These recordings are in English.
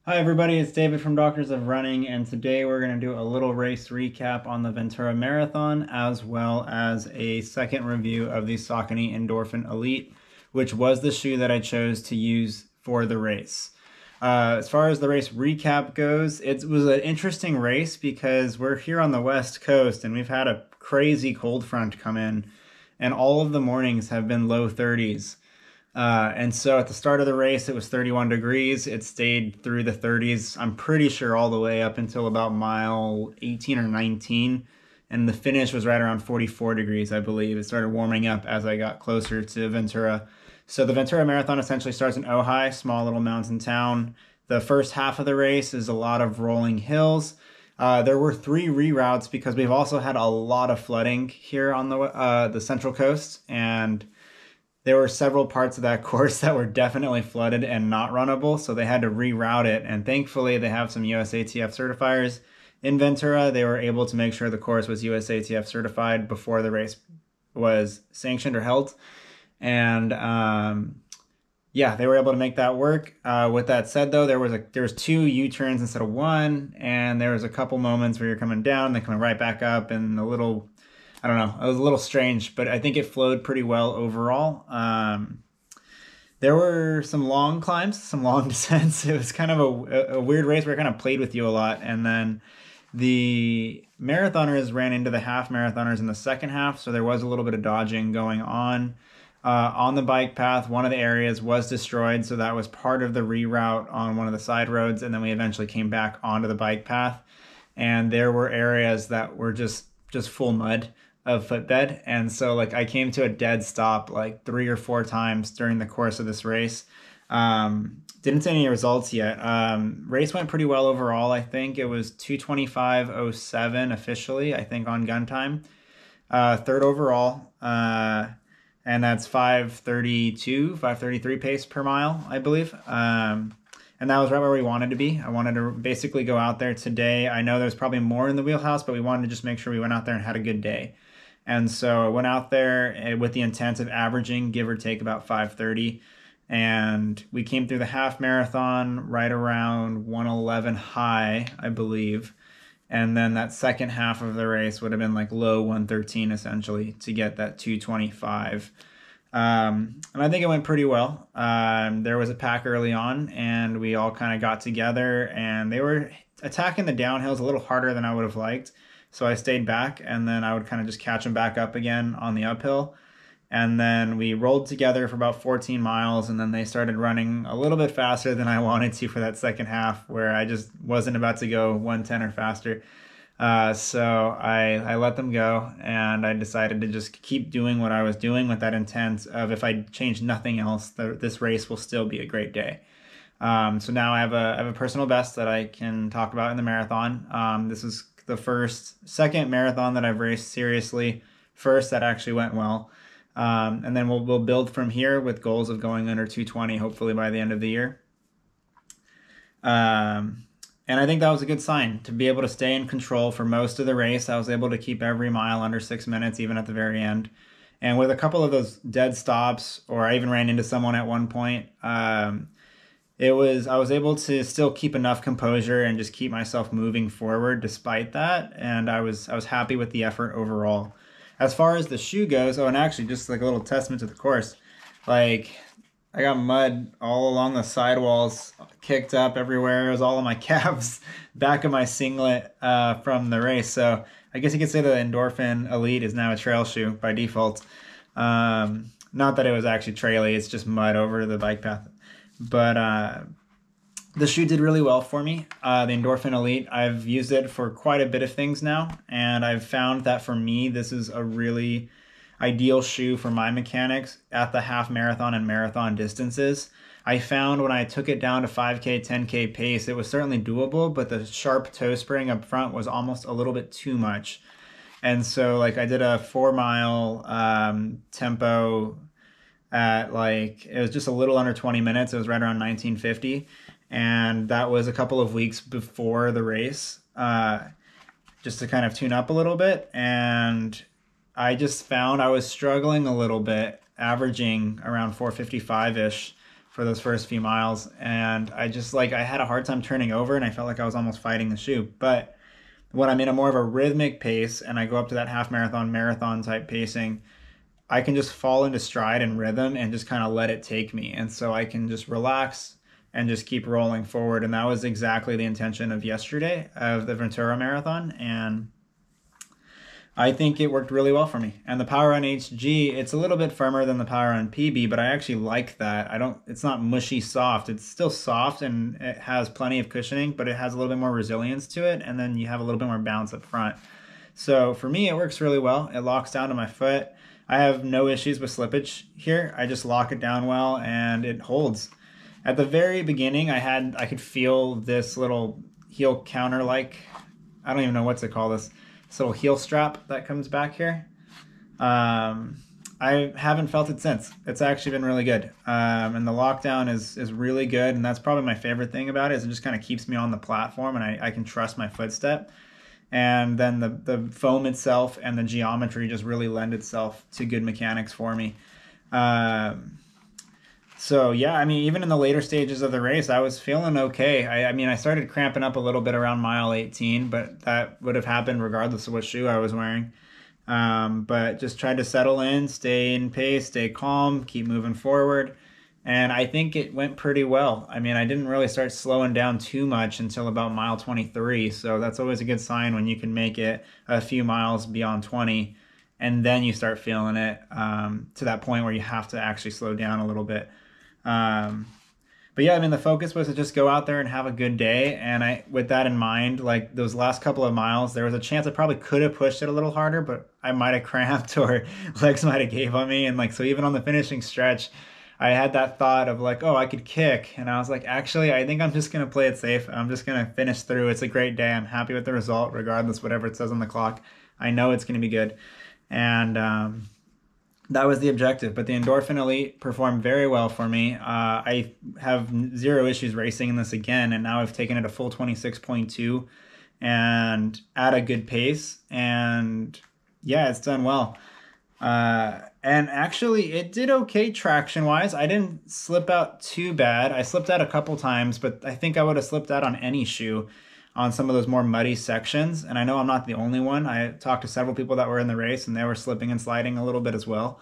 Hi everybody, it's David from Doctors of Running, and today we're going to do a little race recap on the Ventura Marathon, as well as a second review of the Saucony Endorphin Elite, which was the shoe that I chose to use for the race. As far as the race recap goes, it was an interesting race because we're here on the West Coast and we've had a crazy cold front come in, and all of the mornings have been low 30s. And so at the start of the race, it was 31 degrees. It stayed through the 30s, I'm pretty sure all the way up until about mile 18 or 19. And the finish was right around 44 degrees, I believe. It started warming up as I got closer to Ventura. So the Ventura Marathon essentially starts in Ojai, small little mountain town. The first half of the race is a lot of rolling hills. There were 3 reroutes because we've also had a lot of flooding here on the Central Coast, and there were several parts of that course that were definitely flooded and not runnable, so they had to reroute it. And thankfully, they have some USATF certifiers in Ventura. They were able to make sure the course was USATF certified before the race was sanctioned or held. And yeah, they were able to make that work. With that said, though, there was 2 U-turns instead of 1, and there was a couple moments where you're coming down, then coming right back up, and I don't know, it was a little strange, but I think it flowed pretty well overall. There were some long climbs, some long descents. It was kind of a weird race where it kind of played with you a lot. And then the marathoners ran into the half marathoners in the second half, so there was a little bit of dodging going on. On the bike path, one of the areas was destroyed, so that was part of the reroute on one of the side roads, and then we eventually came back onto the bike path. And there were areas that were just full mud of footbed, and so like I came to a dead stop like 3 or 4 times during the course of this race. Didn't see any results yet. Race went pretty well overall. I think it was 2:25:07 officially, I think, on gun time. Third overall, and that's 5:32, 5:33 pace per mile, I believe. And that was right where we wanted to be. I wanted to basically go out there today. I know there's probably more in the wheelhouse, but we wanted to just make sure we went out there and had a good day. And so I went out there with the intent of averaging, give or take, about 5:30. And we came through the half marathon right around 111 high, I believe. And then that second half of the race would have been like low 113 essentially to get that 225. And I think it went pretty well. There was a pack early on, and we all kind of got together, and they were attacking the downhills a little harder than I would have liked. So I stayed back, and then I would kind of just catch them back up again on the uphill. And then we rolled together for about 14 miles, and then they started running a little bit faster than I wanted to for that second half, where I just wasn't about to go 110 or faster. So I let them go, and I decided to just keep doing what I was doing with that intent of, if I change nothing else, this race will still be a great day. So now I have a personal best that I can talk about in the marathon. This is the second marathon that I've raced seriously. First, that actually went well. And then we'll build from here with goals of going under 220, hopefully by the end of the year. And I think that was a good sign to be able to stay in control for most of the race. I was able to keep every mile under 6 minutes, even at the very end. And with a couple of those dead stops, or I even ran into someone at one point, I was able to still keep enough composure and just keep myself moving forward despite that. And I was happy with the effort overall. As far as the shoe goes, and actually just like a little testament to the course, like I got mud all along the sidewalls, kicked up everywhere. It was all on my calves, back of my singlet from the race. So I guess you could say the Endorphin Elite is now a trail shoe by default. Not that it was actually traily, it's just mud over the bike path. But the shoe did really well for me. The Endorphin Elite, I've used it for quite a bit of things now, and I've found that for me, this is a really ideal shoe for my mechanics at the half marathon and marathon distances. I found when I took it down to 5K, 10K pace, it was certainly doable, but the sharp toe spring up front was almost a little bit too much. And so like I did a 4-mile tempo at it was just a little under 20 minutes. It was right around 1950. And that was a couple of weeks before the race, just to kind of tune up a little bit. And I just found I was struggling a little bit, averaging around 455-ish for those first few miles, and I had a hard time turning over, and I felt like I was almost fighting the shoe. But when I'm in a more of a rhythmic pace and I go up to that half marathon, marathon type pacing, I can just fall into stride and rhythm and just kind of let it take me. And so I can just relax and just keep rolling forward. And that was exactly the intention of yesterday of the Ventura Marathon. And I think it worked really well for me. And the Power Run HG, it's a little bit firmer than the Power Run PB, but I actually like that. It's not mushy soft. It's still soft and it has plenty of cushioning, but it has a little bit more resilience to it. And then you have a little bit more bounce up front. So for me, it works really well. It locks down to my foot. I have no issues with slippage here. I just lock it down well and it holds. At the very beginning, I could feel this little heel counter, like, I don't even know what to call this little heel strap that comes back here. I haven't felt it since. It's actually been really good. And the lockdown is really good. And that's probably my favorite thing about it, is it just kind of keeps me on the platform and I can trust my footstep. And then the foam itself and the geometry just really lend itself to good mechanics for me. So yeah, I mean, even in the later stages of the race, I was feeling okay. I mean, I started cramping up a little bit around mile 18, but that would have happened regardless of what shoe I was wearing. But just tried to settle in, stay in pace, stay calm, keep moving forward. And I think it went pretty well. I mean, I didn't really start slowing down too much until about mile 23. So that's always a good sign when you can make it a few miles beyond 20. And then you start feeling it to that point where you have to actually slow down a little bit. But yeah, I mean, the focus was to just go out there and have a good day. And with that in mind, like those last couple of miles, there was a chance I probably could have pushed it a little harder, but I might have cramped or legs might have gave on me. And like, so even on the finishing stretch, I had that thought of like, oh, I could kick. And I was like, actually, I think I'm just going to play it safe. I'm just going to finish through. It's a great day. I'm happy with the result, regardless, whatever it says on the clock. I know it's going to be good. And, that was the objective, but the Endorphin Elite performed very well for me. I have zero issues racing in this again, and now I've taken it a full 26.2 and at a good pace, and yeah, it's done well. And actually, it did okay traction-wise. I didn't slip out too bad. I slipped out a couple times, but I think I would have slipped out on any shoe on some of those more muddy sections. And I know I'm not the only one. I talked to several people that were in the race and they were slipping and sliding a little bit as well.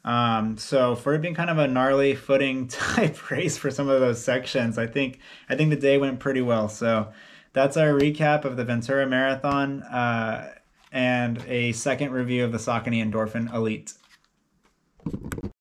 So for it being kind of a gnarly footing type race for some of those sections, I think the day went pretty well. So that's our recap of the Ventura Marathon and a second review of the Saucony Endorphin Elite.